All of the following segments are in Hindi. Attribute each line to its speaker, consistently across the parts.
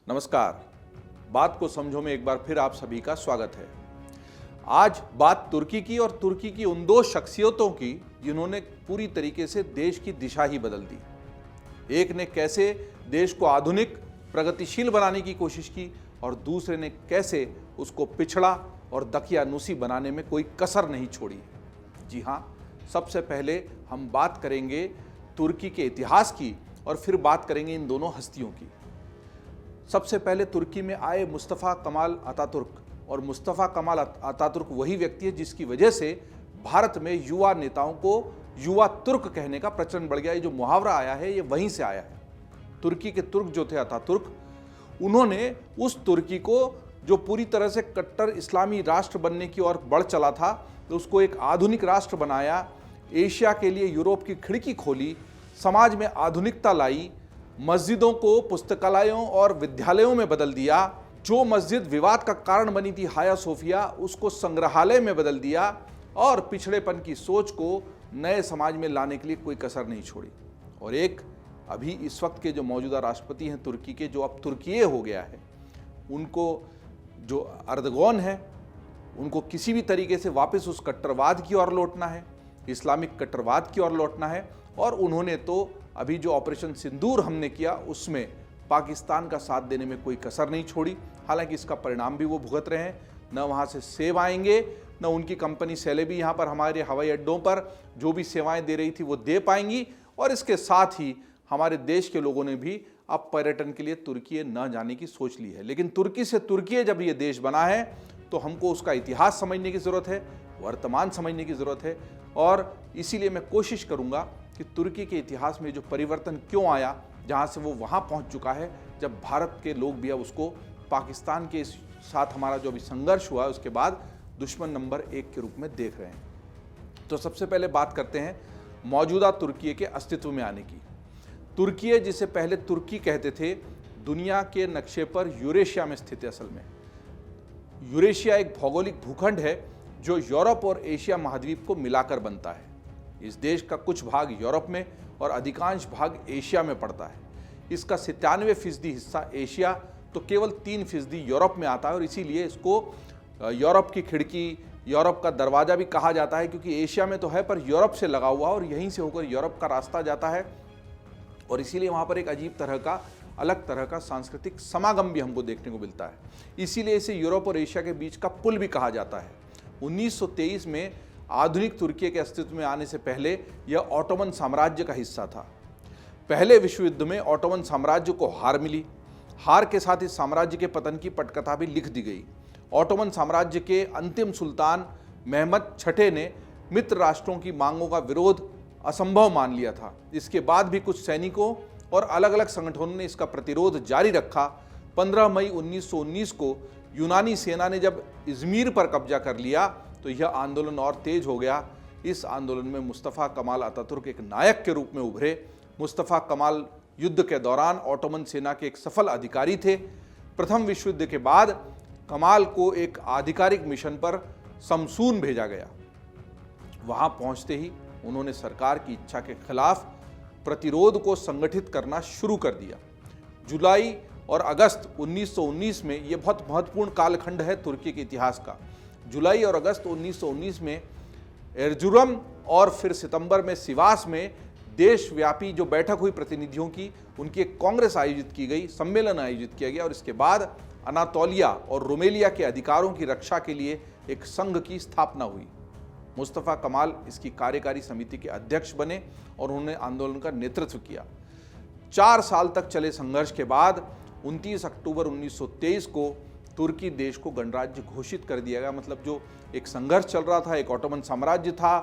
Speaker 1: नमस्कार। बात को समझो में एक बार फिर आप सभी का स्वागत है। आज बात तुर्की की और तुर्की की उन दो शख्सियतों की जिन्होंने पूरी तरीके से देश की दिशा ही बदल दी। एक ने कैसे देश को आधुनिक प्रगतिशील बनाने की कोशिश की और दूसरे ने कैसे उसको पिछड़ा और दकियानूसी बनाने में कोई कसर नहीं छोड़ी। जी हाँ, सबसे पहले हम बात करेंगे तुर्की के इतिहास की और फिर बात करेंगे इन दोनों हस्तियों की। सबसे पहले तुर्की में आए मुस्तफ़ा कमाल अतातुर्क, और मुस्तफ़ा कमाल अतातुर्क वही व्यक्ति है जिसकी वजह से भारत में युवा नेताओं को युवा तुर्क कहने का प्रचलन बढ़ गया। ये जो मुहावरा आया है ये वहीं से आया है। तुर्की के तुर्क जो थे अतातुर्क, उन्होंने उस तुर्की को जो पूरी तरह से कट्टर इस्लामी राष्ट्र बनने की ओर बढ़ चला था, तो उसको एक आधुनिक राष्ट्र बनाया, एशिया के लिए यूरोप की खिड़की खोली, समाज में आधुनिकता लाई, मस्जिदों को पुस्तकालयों और विद्यालयों में बदल दिया। जो मस्जिद विवाद का कारण बनी थी हाया सोफिया, उसको संग्रहालय में बदल दिया और पिछड़ेपन की सोच को नए समाज में लाने के लिए कोई कसर नहीं छोड़ी। और एक अभी इस वक्त के जो मौजूदा राष्ट्रपति हैं तुर्की के, जो अब तुर्कीय हो गया है, उनको जो अर्दगोन है, उनको किसी भी तरीके से वापस उस कट्टरवाद की ओर लौटना है, इस्लामिक कट्टरवाद की ओर लौटना है। और उन्होंने तो अभी जो ऑपरेशन सिंदूर हमने किया उसमें पाकिस्तान का साथ देने में कोई कसर नहीं छोड़ी। हालांकि इसका परिणाम भी वो भुगत रहे हैं। न वहाँ से सेब आएंगे, न उनकी कंपनी सेलेबी यहाँ पर हमारे हवाई अड्डों पर जो भी सेवाएं दे रही थी वो दे पाएंगी। और इसके साथ ही हमारे देश के लोगों ने भी अब पर्यटन के लिए तुर्की न जाने की सोच ली है। लेकिन तुर्की से तुर्की जब ये देश बना है तो हमको उसका इतिहास समझने की ज़रूरत है, वर्तमान समझने की ज़रूरत है। और इसीलिए मैं कोशिश करूँगा कि तुर्की के इतिहास में जो परिवर्तन क्यों आया, जहाँ से वो वहाँ पहुँच चुका है, जब भारत के लोग भी अब उसको पाकिस्तान के साथ हमारा जो अभी संघर्ष हुआ है उसके बाद दुश्मन नंबर 1 के रूप में देख रहे हैं। तो सबसे पहले बात करते हैं मौजूदा तुर्की के अस्तित्व में आने की। तुर्की, जिसे पहले तुर्की कहते थे, दुनिया के नक्शे पर यूरेशिया में स्थित है। असल में यूरेशिया एक भौगोलिक भूखंड है जो यूरोप और एशिया महाद्वीप को मिलाकर बनता है। इस देश का कुछ भाग यूरोप में और अधिकांश भाग एशिया में पड़ता है। इसका 97% हिस्सा एशिया तो केवल 3% यूरोप में आता है। और इसीलिए इसको यूरोप की खिड़की, यूरोप का दरवाज़ा भी कहा जाता है, क्योंकि एशिया में तो है पर यूरोप से लगा हुआ और यहीं से होकर यूरोप का रास्ता जाता है। और इसीलिए वहाँ पर एक अजीब तरह का, अलग तरह का सांस्कृतिक समागम भी हमको देखने को मिलता है। इसीलिए इसे यूरोप और एशिया के बीच का पुल भी कहा जाता है। 1923 में आधुनिक तुर्की के अस्तित्व में आने से पहले यह ऑटोमन साम्राज्य का हिस्सा था। पहले विश्व युद्ध में ऑटोमन साम्राज्य को हार मिली। हार के साथ इस साम्राज्य के पतन की पटकथा भी लिख दी गई। ऑटोमन साम्राज्य के अंतिम सुल्तान मेहमद छठे ने मित्र राष्ट्रों की मांगों का विरोध असंभव मान लिया था। इसके बाद भी कुछ सैनिकों और अलग अलग संगठनों ने इसका प्रतिरोध जारी रखा। 15 मई 1919 को यूनानी सेना ने जब इज़मीर पर कब्जा कर लिया तो यह आंदोलन और तेज हो गया। इस आंदोलन में मुस्तफ़ा कमाल अतातुर्क एक नायक के रूप में उभरे। मुस्तफ़ा कमाल युद्ध के दौरान ऑटोमन सेना के एक सफल अधिकारी थे। प्रथम विश्व युद्ध के बाद कमाल को एक आधिकारिक मिशन पर समसून भेजा गया। वहां पहुंचते ही उन्होंने सरकार की इच्छा के खिलाफ प्रतिरोध को संगठित करना शुरू कर दिया। जुलाई और अगस्त 1919 में, यह बहुत महत्वपूर्ण कालखंड है तुर्की के इतिहास का। जुलाई और अगस्त 1919 में एर्जुरम और फिर सितंबर में सिवास में देशव्यापी जो बैठक हुई प्रतिनिधियों की, उनकी एक कांग्रेस आयोजित की गई, सम्मेलन आयोजित किया गया। और इसके बाद अनातोलिया और रोमेलिया के अधिकारों की रक्षा के लिए एक संघ की स्थापना हुई। मुस्तफ़ा कमाल इसकी कार्यकारी समिति के अध्यक्ष बने और उन्होंने आंदोलन का नेतृत्व किया। 4 साल तक चले संघर्ष के बाद 29 अक्टूबर 1923 को तुर्की देश को गणराज्य घोषित कर दिया गया। मतलब जो एक संघर्ष चल रहा था, एक ऑटोमन साम्राज्य था,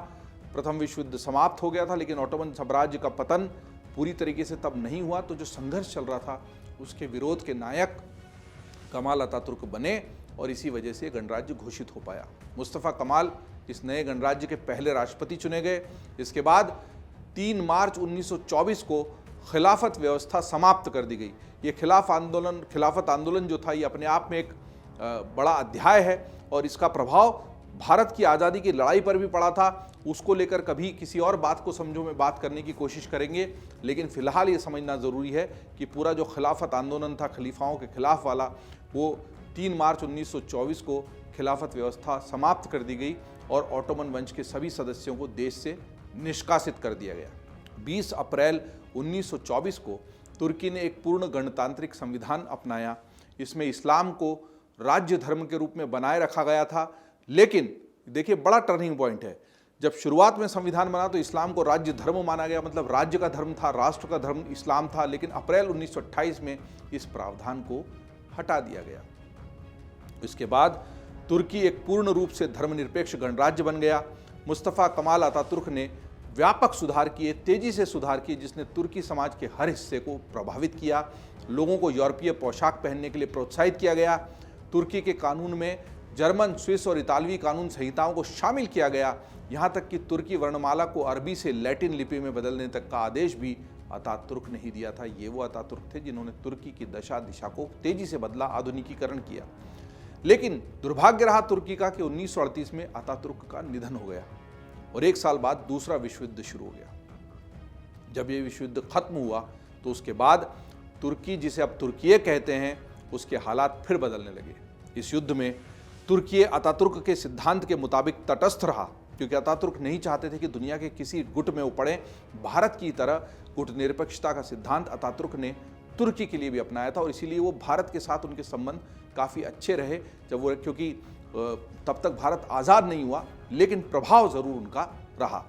Speaker 1: प्रथम विश्व युद्ध समाप्त हो गया था, लेकिन ऑटोमन साम्राज्य का पतन पूरी तरीके से तब नहीं हुआ। तो जो संघर्ष चल रहा था उसके विरोध के नायक कमाल अतातुर्क बने और इसी वजह से गणराज्य घोषित हो पाया। मुस्तफ़ा कमाल इस नए गणराज्य के पहले राष्ट्रपति चुने गए। इसके बाद 3 मार्च 1924 को खिलाफत व्यवस्था समाप्त कर दी गई। ये खिलाफत आंदोलन जो था, ये अपने आप में एक बड़ा अध्याय है और इसका प्रभाव भारत की आज़ादी की लड़ाई पर भी पड़ा था, उसको लेकर कभी किसी और बात को समझो में बात करने की कोशिश करेंगे। लेकिन फिलहाल ये समझना ज़रूरी है कि पूरा जो खिलाफत आंदोलन था खलीफाओं के खिलाफ वाला, वो 3 मार्च 1924 को खिलाफत व्यवस्था समाप्त कर दी गई और ऑटोमन वंश के सभी सदस्यों को देश से निष्कासित कर दिया गया। 20 अप्रैल 1924 को तुर्की ने एक पूर्ण गणतांत्रिक संविधान अपनाया। इसमें इस्लाम को राज्य धर्म के रूप में बनाए रखा गया था। लेकिन देखिए, बड़ा टर्निंग पॉइंट है, जब शुरुआत में संविधान बना तो इस्लाम को राज्य धर्म माना गया, मतलब राज्य का धर्म था, राष्ट्र का धर्म इस्लाम था। लेकिन अप्रैल 1928 में इस प्रावधान को हटा दिया गया। इसके बाद तुर्की एक पूर्ण रूप से धर्मनिरपेक्ष गणराज्य बन गया। मुस्तफ़ा कमाल अतातुर्क ने व्यापक सुधार किए, तेजी से सुधार किए, जिसने तुर्की समाज के हर हिस्से को प्रभावित किया। लोगों को यूरोपीय पोशाक पहनने के लिए प्रोत्साहित किया गया। तुर्की के कानून में जर्मन, स्विस और इतालवी कानून संहिताओं को शामिल किया गया। यहाँ तक कि तुर्की वर्णमाला को अरबी से लैटिन लिपि में बदलने तक का आदेश भी अतातुर्क ने ही दिया था। ये वो अतातुर्क थे जिन्होंने तुर्की की दशा दिशा को तेजी से बदला, आधुनिकीकरण किया। लेकिन दुर्भाग्य रहा तुर्की का कि 1938 में अतातुर्क का निधन हो गया और 1 साल बाद दूसरा विश्व युद्ध शुरू हो गया। जब ये विश्व युद्ध खत्म हुआ तो उसके बाद तुर्की, जिसे अब तुर्की कहते हैं, उसके हालात फिर बदलने लगे। इस युद्ध में तुर्की अतातुर्क के सिद्धांत के मुताबिक तटस्थ रहा, क्योंकि अतातुर्क नहीं चाहते थे कि दुनिया के किसी गुट में वो पड़े। भारत की तरह गुटनिरपेक्षता का सिद्धांत अतातुर्क ने तुर्की के लिए भी अपनाया था और इसीलिए वो भारत के साथ उनके संबंध काफ़ी अच्छे रहे जब वो, क्योंकि तब तक भारत आज़ाद नहीं हुआ, लेकिन प्रभाव ज़रूर उनका रहा।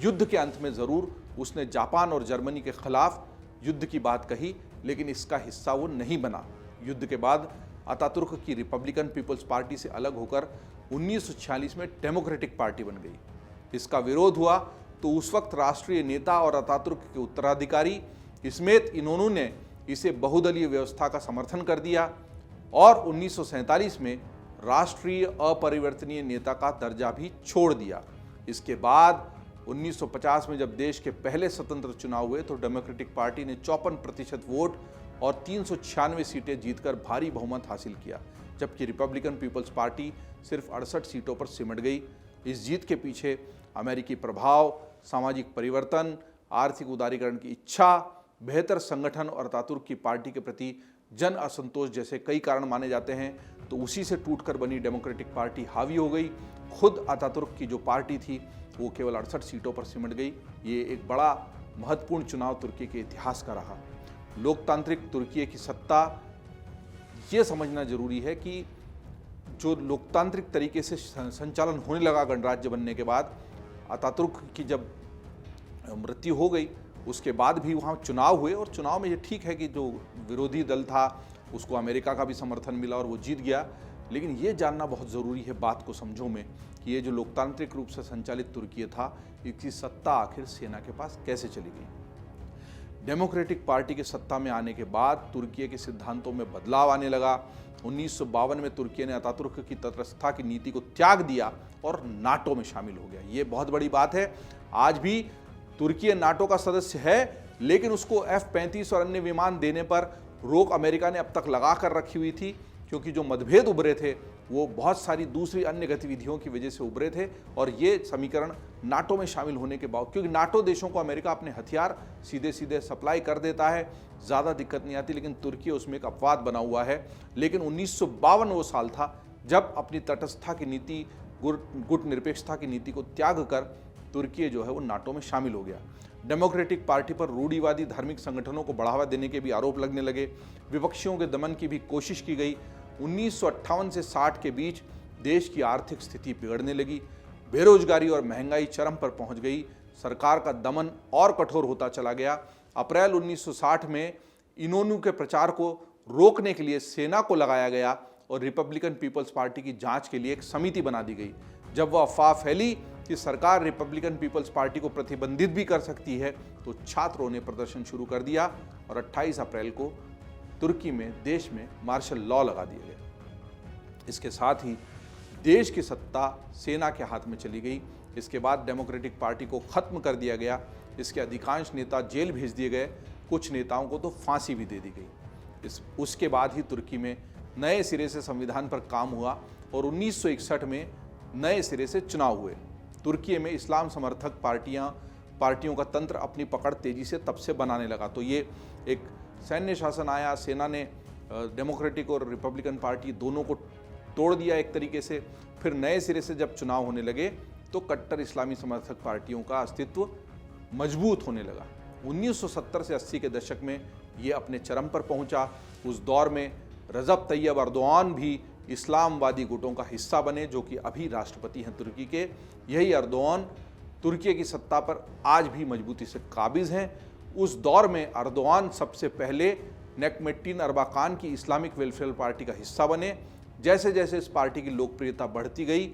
Speaker 1: युद्ध के अंत में ज़रूर उसने जापान और जर्मनी के खिलाफ युद्ध की बात कही, लेकिन इसका हिस्सा वो नहीं बना। युद्ध के बाद अतातुर्क की रिपब्लिकन पीपल्स पार्टी से अलग होकर 1946 में डेमोक्रेटिक पार्टी बन गई। इसका विरोध हुआ तो उस वक्त राष्ट्रीय नेता और अतातुर्क के उत्तराधिकारी इस्मेत इनोनू ने इसे बहुदलीय व्यवस्था का समर्थन कर दिया और 1947 में राष्ट्रीय अपरिवर्तनीय नेता का दर्जा भी छोड़ दिया। इसके बाद 1950 में जब देश के पहले स्वतंत्र चुनाव हुए तो डेमोक्रेटिक पार्टी ने 54% वोट और 396 सीटें जीतकर भारी बहुमत हासिल किया, जबकि रिपब्लिकन पीपल्स पार्टी सिर्फ 68 सीटों पर सिमट गई। इस जीत के पीछे अमेरिकी प्रभाव, सामाजिक परिवर्तन, आर्थिक उदारीकरण की इच्छा, बेहतर संगठन और अतातुर्क की पार्टी के प्रति जन असंतोष जैसे कई कारण माने जाते हैं। तो उसी से टूटकर बनी डेमोक्रेटिक पार्टी हावी हो गई। खुद अतातुर्क की जो पार्टी थी वो केवल 68 सीटों पर सिमट गई। ये एक बड़ा महत्वपूर्ण चुनाव तुर्की के इतिहास का रहा। लोकतांत्रिक तुर्की की सत्ता, ये समझना जरूरी है कि जो लोकतांत्रिक तरीके से संचालन होने लगा गणराज्य बनने के बाद, अतातुर्क की जब मृत्यु हो गई उसके बाद भी वहाँ चुनाव हुए और चुनाव में ये ठीक है कि जो विरोधी दल था उसको अमेरिका का भी समर्थन मिला और वो जीत गया। लेकिन ये जानना बहुत ज़रूरी है बात को समझो में कि ये जो लोकतांत्रिक रूप से संचालित तुर्की था, इसकी सत्ता आखिर सेना के पास कैसे चली गई। डेमोक्रेटिक पार्टी के सत्ता में आने के बाद तुर्की के सिद्धांतों में बदलाव आने लगा। 1952 में तुर्की ने अतातुर्क की तटस्थता की नीति को त्याग दिया और नाटो में शामिल हो गया। ये बहुत बड़ी बात है। आज भी तुर्की नाटो का सदस्य है, लेकिन उसको F-35 और अन्य विमान देने पर रोक अमेरिका ने अब तक लगा कर रखी हुई थी, क्योंकि जो मतभेद उभरे थे वो बहुत सारी दूसरी अन्य गतिविधियों की वजह से उभरे थे। और ये समीकरण नाटो में शामिल होने के बाद, क्योंकि नाटो देशों को अमेरिका अपने हथियार सीधे सीधे सप्लाई कर देता है, ज़्यादा दिक्कत नहीं आती, लेकिन तुर्की उसमें एक अपवाद बना हुआ है। लेकिन 1952 वो साल था जब अपनी तटस्थता की नीति, गुट निरपेक्षता की नीति को त्याग कर तुर्की जो है वो नाटो में शामिल हो गया। डेमोक्रेटिक पार्टी पर रूढ़िवादी धार्मिक संगठनों को बढ़ावा देने के भी आरोप लगने लगे। विपक्षियों के दमन की भी कोशिश की गई। 1958 से 60 के बीच देश की आर्थिक स्थिति बिगड़ने लगी। बेरोजगारी और महंगाई चरम पर पहुंच गई। सरकार का दमन और कठोर होता चला गया। अप्रैल 1960 में इनोनू के प्रचार को रोकने के लिए सेना को लगाया गया और रिपब्लिकन पीपल्स पार्टी की जांच के लिए एक समिति बना दी गई। जब वह अफवाह फैली कि सरकार रिपब्लिकन पीपल्स पार्टी को प्रतिबंधित भी कर सकती है तो छात्रों ने प्रदर्शन शुरू कर दिया और 28 अप्रैल को तुर्की में, देश में मार्शल लॉ लगा दिया गया। इसके साथ ही देश की सत्ता सेना के हाथ में चली गई। इसके बाद डेमोक्रेटिक पार्टी को खत्म कर दिया गया। इसके अधिकांश नेता जेल भेज दिए गए, कुछ नेताओं को तो फांसी भी दे दी गई। उसके बाद ही तुर्की में नए सिरे से संविधान पर काम हुआ और 1961 में नए सिरे से चुनाव हुए। तुर्की में इस्लाम समर्थक पार्टियों का तंत्र अपनी पकड़ तेजी से तब से बनाने लगा। तो ये एक सैन्य शासन आया, सेना ने डेमोक्रेटिक और रिपब्लिकन पार्टी दोनों को तोड़ दिया एक तरीके से। फिर नए सिरे से जब चुनाव होने लगे तो कट्टर इस्लामी समर्थक पार्टियों का अस्तित्व मजबूत होने लगा। 1970 से 80 के दशक में ये अपने चरम पर पहुंचा। उस दौर में रजब तैयब अर्दोआन भी इस्लामवादी गुटों का हिस्सा बने, जो कि अभी राष्ट्रपति हैं तुर्की के। यही अर्दोआन तुर्की की सत्ता पर आज भी मजबूती से काबिज हैं। उस दौर में अर्दोआन सबसे पहले नेकमेट्टीन अरबाकान की इस्लामिक वेलफेयर पार्टी का हिस्सा बने। जैसे जैसे इस पार्टी की लोकप्रियता बढ़ती गई,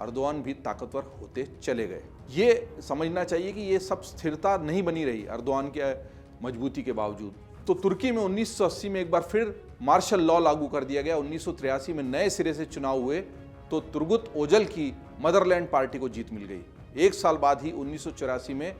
Speaker 1: अर्दोआन भी ताकतवर होते चले गए। ये समझना चाहिए कि ये सब स्थिरता नहीं बनी रही अर्दोआन के मजबूती के बावजूद। तो तुर्की में 1980 में एक बार फिर मार्शल लॉ लागू कर दिया गया। 1983 में नए सिरे से चुनाव हुए तो तुर्गुत ओजल की मदरलैंड पार्टी को जीत मिल गई। एक साल बाद ही 1984 में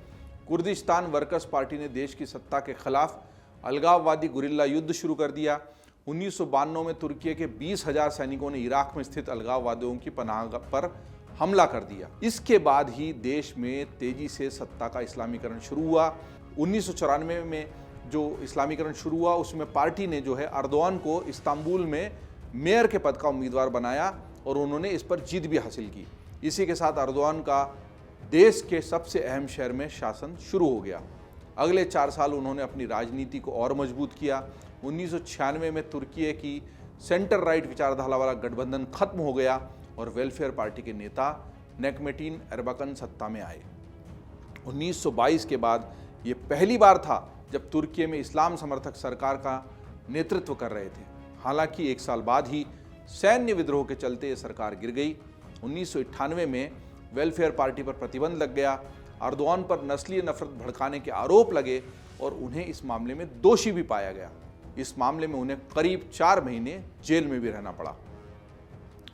Speaker 1: कुर्दिस्तान वर्कर्स पार्टी ने देश की सत्ता के खिलाफ अलगाववादी गुरिल्ला युद्ध शुरू कर दिया। 1992 में तुर्की के 20,000 सैनिकों ने इराक में स्थित अलगाववादियों की पनाह पर हमला कर दिया। इसके बाद ही देश में तेजी से सत्ता का इस्लामीकरण शुरू हुआ। 1994 में जो इस्लामीकरण शुरू हुआ उसमें पार्टी ने जो है अर्दोआन को इस्तांबुल में मेयर के पद का उम्मीदवार बनाया और उन्होंने इस पर जीत भी हासिल की। इसी के साथ अर्दोआन का देश के सबसे अहम शहर में शासन शुरू हो गया। अगले 4 साल उन्होंने अपनी राजनीति को और मजबूत किया। 1996 में तुर्की की सेंटर राइट विचारधारा वाला गठबंधन खत्म हो गया और वेलफेयर पार्टी के नेता नेकमेटीन एर्बाकन सत्ता में आए। 1922 के बाद ये पहली बार था जब तुर्की में इस्लाम समर्थक सरकार का नेतृत्व कर रहे थे। हालांकि एक साल बाद ही सैन्य विद्रोह के चलते ये सरकार गिर गई। 1998 में वेलफेयर पार्टी पर प्रतिबंध लग गया। अर्दोआन पर नस्लीय नफरत भड़काने के आरोप लगे और उन्हें इस मामले में दोषी भी पाया गया। इस मामले में उन्हें करीब 4 महीने जेल में भी रहना पड़ा।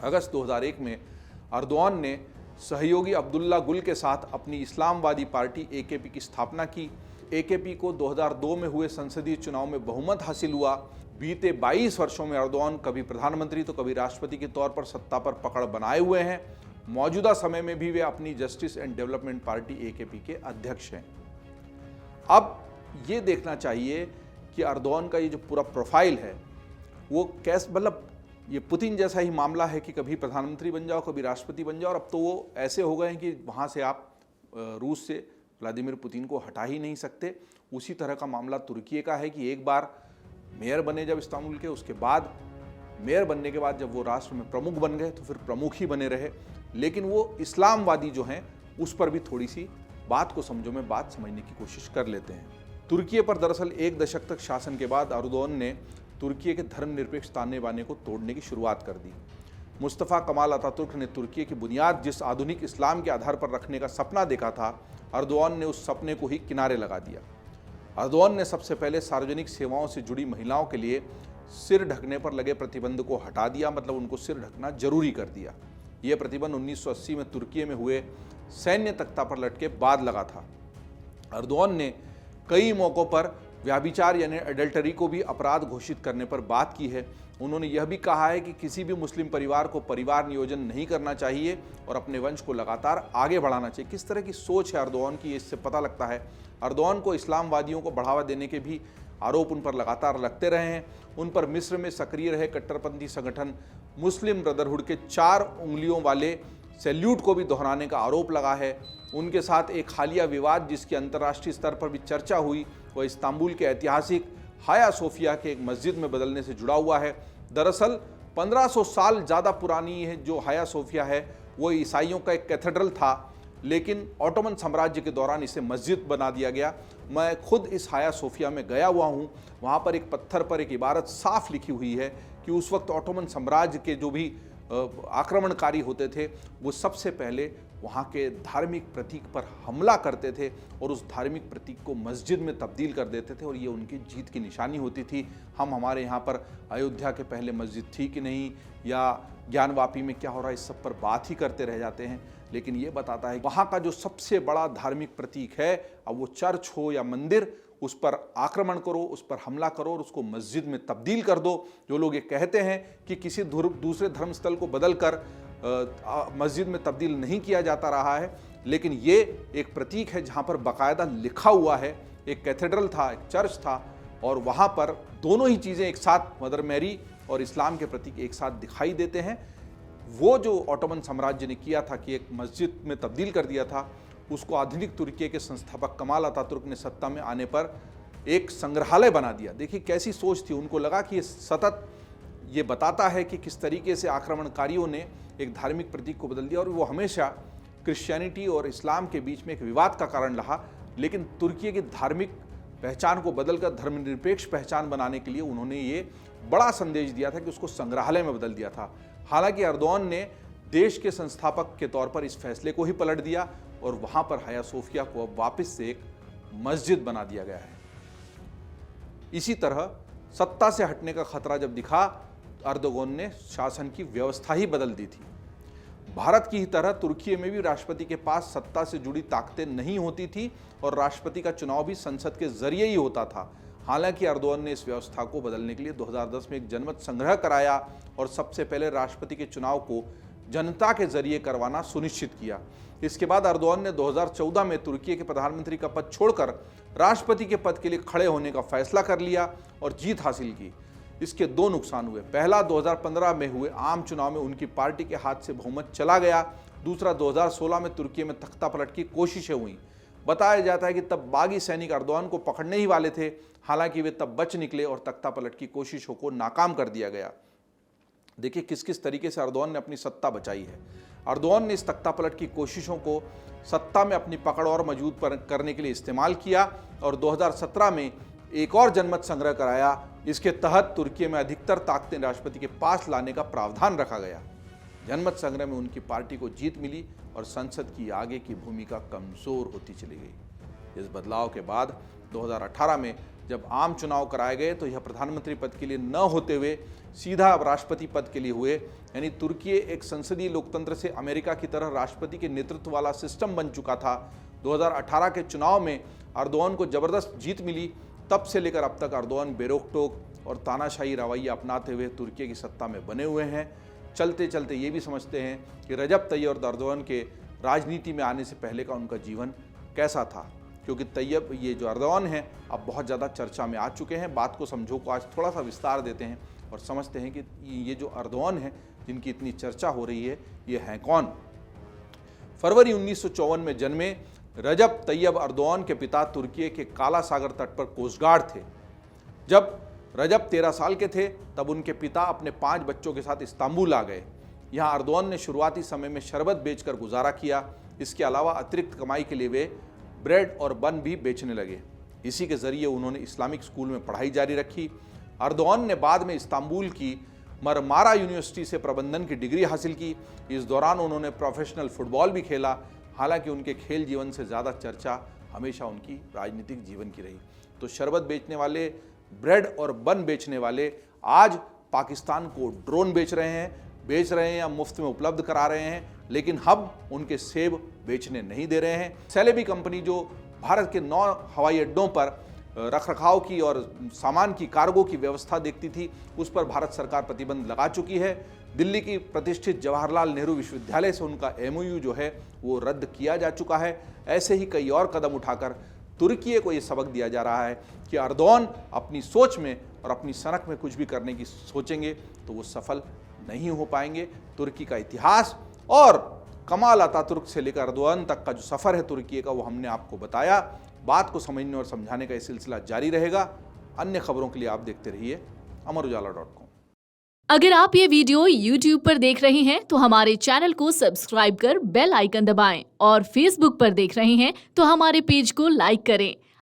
Speaker 1: अगस्त 2001 में अर्दोआन ने सहयोगी अब्दुल्ला गुल के साथ अपनी इस्लामवादी पार्टी AKP की स्थापना की। AKP को 2002 में हुए संसदीय चुनाव में बहुमत हासिल हुआ। बीते 22 वर्षों में अर्दोआन कभी प्रधानमंत्री तो कभी राष्ट्रपति के तौर पर सत्ता पर पकड़ बनाए हुए हैं। मौजूदा समय में भी वे अपनी justice and development party AKP के अध्यक्ष हैं। अब ये देखना चाहिए कि अर्दोआन का ये जो पूरा प्रोफाइल है वो कैसे, मतलब ये पुतिन जैसा ही मामला है कि कभी प्रधानमंत्री बन जाओ कभी राष्ट्रपति बन जाओ, और अब तो वो ऐसे हो गए हैं कि वहाँ से आप रूस से व्लादिमीर पुतिन को हटा ही नहीं सकते। उसी तरह का मामला तुर्की का है कि एक बार मेयर बने जब इस्तांबुल के, उसके बाद मेयर बनने के बाद जब वो राष्ट्र में प्रमुख बन गए तो फिर प्रमुख ही बने रहे। लेकिन वो इस्लामवादी जो हैं उस पर भी थोड़ी सी बात को समझो में बात समझने की कोशिश कर लेते हैं। तुर्की पर दरअसल 1 दशक तक शासन के बाद अर्दोआन ने तुर्की के धर्मनिरपेक्ष ताने बाने को तोड़ने की शुरुआत कर दी। मुस्तफ़ा कमाल अतातुर्क ने तुर्की की बुनियाद जिस आधुनिक इस्लाम के आधार पर रखने का सपना देखा था, अर्दोआन ने उस सपने को ही किनारे लगा दिया। अर्दोआन ने सबसे पहले सार्वजनिक सेवाओं से जुड़ी महिलाओं के लिए सिर ढकने पर लगे प्रतिबंध को हटा दिया, मतलब उनको सिर ढकना जरूरी कर दिया। यह प्रतिबंध 1980 में तुर्की में हुए सैन्य तख्ता पर लटके बाद लगा था। अर्दोआन ने कई मौक़ों पर व्याभिचार यानी एडल्टरी को भी अपराध घोषित करने पर बात की है। उन्होंने यह भी कहा है कि किसी भी मुस्लिम परिवार को परिवार नियोजन नहीं करना चाहिए और अपने वंश को लगातार आगे बढ़ाना चाहिए। किस तरह की सोच है अर्दोआन की, इससे पता लगता है। अर्दोआन को इस्लामवादियों को बढ़ावा देने के भी आरोप उन पर लगातार लगते रहे हैं। उन पर मिस्र में सक्रिय रहे कट्टरपंथी संगठन मुस्लिम ब्रदरहुड के 4 उंगलियों वाले सैल्यूट को भी दोहराने का आरोप लगा है। उनके साथ एक हालिया विवाद जिसकी अंतर्राष्ट्रीय स्तर पर भी चर्चा हुई, वह इस्तांबुल के ऐतिहासिक हाया सोफिया के एक मस्जिद में बदलने से जुड़ा हुआ है। दरअसल 1500 साल ज़्यादा पुरानी है जो हाया सोफिया है, वो ईसाइयों का एक कैथेड्रल था, लेकिन ऑटोमन साम्राज्य के दौरान इसे मस्जिद बना दिया गया। मैं खुद इस हाया सोफिया में गया हुआ हूँ। वहाँ पर एक पत्थर पर एक इबारत साफ लिखी हुई है कि उस वक्त ऑटोमन साम्राज्य के जो भी आक्रमणकारी होते थे वो सबसे पहले वहाँ के धार्मिक प्रतीक पर हमला करते थे और उस धार्मिक प्रतीक को मस्जिद में तब्दील कर देते थे और ये उनकी जीत की निशानी होती थी। हम हमारे यहाँ पर अयोध्या के पहले मस्जिद थी कि नहीं या ज्ञानवापी में क्या हो रहा है, इस सब पर बात ही करते रह जाते हैं। लेकिन ये बताता है वहाँ का जो सबसे बड़ा धार्मिक प्रतीक है, अब वो चर्च हो या मंदिर, उस पर आक्रमण करो, उस पर हमला करो और उसको मस्जिद में तब्दील कर दो। जो लोग ये कहते हैं कि किसी दूसरे धर्मस्थल को बदलकर मस्जिद में तब्दील नहीं किया जाता रहा है, लेकिन ये एक प्रतीक है जहाँ पर बाकायदा लिखा हुआ है। एक कैथेड्रल था, एक चर्च था, और वहाँ पर दोनों ही चीज़ें एक साथ, मदर मैरी और इस्लाम के प्रतीक एक साथ दिखाई देते हैं। वो जो ऑटोमन साम्राज्य ने किया था कि एक मस्जिद में तब्दील कर दिया था, उसको आधुनिक तुर्की के संस्थापक कमाल अतातुर्क ने सत्ता में आने पर एक संग्रहालय बना दिया। देखिए कैसी सोच थी, उनको लगा कि ये सतत ये बताता है कि किस तरीके से आक्रमणकारियों ने एक धार्मिक प्रतीक को बदल दिया, और वो हमेशा क्रिश्चियनिटी और इस्लाम के बीच में एक विवाद का कारण रहा। लेकिन तुर्की की धार्मिक पहचान को बदलकर धर्मनिरपेक्ष पहचान बनाने के लिए उन्होंने ये बड़ा संदेश दिया था कि उसको संग्रहालय में बदल दिया था। हालांकि एर्दोगान ने देश के संस्थापक के तौर पर इस फैसले को ही पलट दिया और वहां पर हाया सोफिया को अब वापस से एक मस्जिद बना दिया गया है। इसी तरह सत्ता से हटने का खतरा जब दिखा, एर्दोगान ने शासन की व्यवस्था ही बदल दी थी। भारत की ही तरह तुर्की में भी राष्ट्रपति के पास सत्ता से जुड़ी ताकतें नहीं होती थी और राष्ट्रपति का चुनाव भी संसद के जरिए ही होता था। हालांकि एर्दोगान ने इस व्यवस्था को बदलने के लिए 2010 में एक जनमत संग्रह कराया और सबसे पहले राष्ट्रपति के चुनाव को जनता के जरिए करवाना सुनिश्चित किया। इसके बाद एर्दोगान ने 2014 में तुर्की के प्रधानमंत्री का पद छोड़कर राष्ट्रपति के पद के लिए खड़े होने का फैसला कर लिया और जीत हासिल की। इसके दो नुकसान हुए। पहला, 2015 में हुए आम चुनाव में उनकी पार्टी के हाथ से बहुमत चला गया। दूसरा, 2016 में तुर्की में तख्ता पलट की कोशिशें हुई। बताया जाता है कि तब बागी सैनिक एर्दोगान को पकड़ने ही वाले थे, हालांकि वे तब बच निकले और तख्ता पलट की कोशिशों को नाकाम कर दिया गया। देखिए किस किस तरीके से एर्दोगान ने अपनी सत्ता बचाई है। एर्दोगान ने इस तख्ता पलट की कोशिशों को सत्ता में अपनी पकड़ और मजबूत करने के लिए इस्तेमाल किया और 2017 में एक और जनमत संग्रह कराया। इसके तहत तुर्की में अधिकतर ताकतें राष्ट्रपति के पास लाने का प्रावधान रखा गया। जनमत संग्रह में उनकी पार्टी को जीत मिली और संसद की आगे की भूमिका कमजोर होती चली गई। इस बदलाव के बाद 2018 में जब आम चुनाव कराए गए तो यह प्रधानमंत्री पद के लिए न होते हुए सीधा राष्ट्रपति पद के लिए हुए। यानी तुर्की एक संसदीय लोकतंत्र से अमेरिका की तरह राष्ट्रपति के नेतृत्व वाला सिस्टम बन चुका था। 2018 के चुनाव में एर्दोगान को जबरदस्त जीत मिली। तब से लेकर अब तक एर्दोगान बेरोक-टोक और तानाशाही रवैया अपनाते हुए तुर्की की सत्ता में बने हुए हैं। चलते चलते ये भी समझते हैं कि रजब तैयब एर्दोगान के राजनीति में आने से पहले का उनका जीवन कैसा था, क्योंकि तैयब ये जो एर्दोगान हैं अब बहुत ज़्यादा चर्चा में आ चुके हैं। बात को समझो को आज थोड़ा सा विस्तार देते हैं और समझते हैं कि ये जो एर्दोगान हैं जिनकी इतनी चर्चा हो रही है, ये हैं कौन। फरवरी 1954 में जन्मे रजब तैयब एर्दोगान के पिता तुर्की के काला सागर तट पर कोस्ट गार्ड थे। जब रजब 13 साल के थे तब उनके पिता अपने 5 बच्चों के साथ इस्तांबुल आ गए। यहाँ एर्दोगान ने शुरुआती समय में शरबत बेचकर गुजारा किया। इसके अलावा अतिरिक्त कमाई के लिए वे ब्रेड और बन भी बेचने लगे। इसी के जरिए उन्होंने इस्लामिक स्कूल में पढ़ाई जारी रखी। एर्दोगान ने बाद में इस्तांबुल की मरमारा यूनिवर्सिटी से प्रबंधन की डिग्री हासिल की। इस दौरान उन्होंने प्रोफेशनल फुटबॉल भी खेला। हालांकि उनके खेल जीवन से ज़्यादा चर्चा हमेशा उनकी राजनीतिक जीवन की रही। तो शरबत बेचने वाले, ब्रेड और बन बेचने वाले आज पाकिस्तान को ड्रोन बेच रहे हैं या मुफ्त में उपलब्ध करा रहे हैं, लेकिन हम उनके सेब बेचने नहीं दे रहे हैं। सेलेबी कंपनी जो भारत के 9 हवाई अड्डों पर रखरखाव की और सामान की कार्गो की व्यवस्था देखती थी, उस पर भारत सरकार प्रतिबंध लगा चुकी है। दिल्ली की प्रतिष्ठित जवाहरलाल नेहरू विश्वविद्यालय से उनका MOU जो है वो रद्द किया जा चुका है। ऐसे ही कई और कदम उठाकर तुर्की को ये सबक दिया जा रहा है कि एर्दोगान अपनी सोच में और अपनी सनक में कुछ भी करने की सोचेंगे तो वो सफल नहीं हो पाएंगे। तुर्की का इतिहास और कमाल अतातुर्क से लेकर एर्दोगान तक का जो सफ़र है तुर्की का, वो हमने आपको बताया। बात को समझने और समझाने का ये सिलसिला जारी रहेगा। अन्य खबरों के लिए आप देखते रहिए अमरउजाला.com।
Speaker 2: अगर आप ये वीडियो YouTube पर देख रहे हैं तो हमारे चैनल को सब्सक्राइब कर बेल आइकन दबाएं और Facebook पर देख रहे हैं तो हमारे पेज को लाइक करें।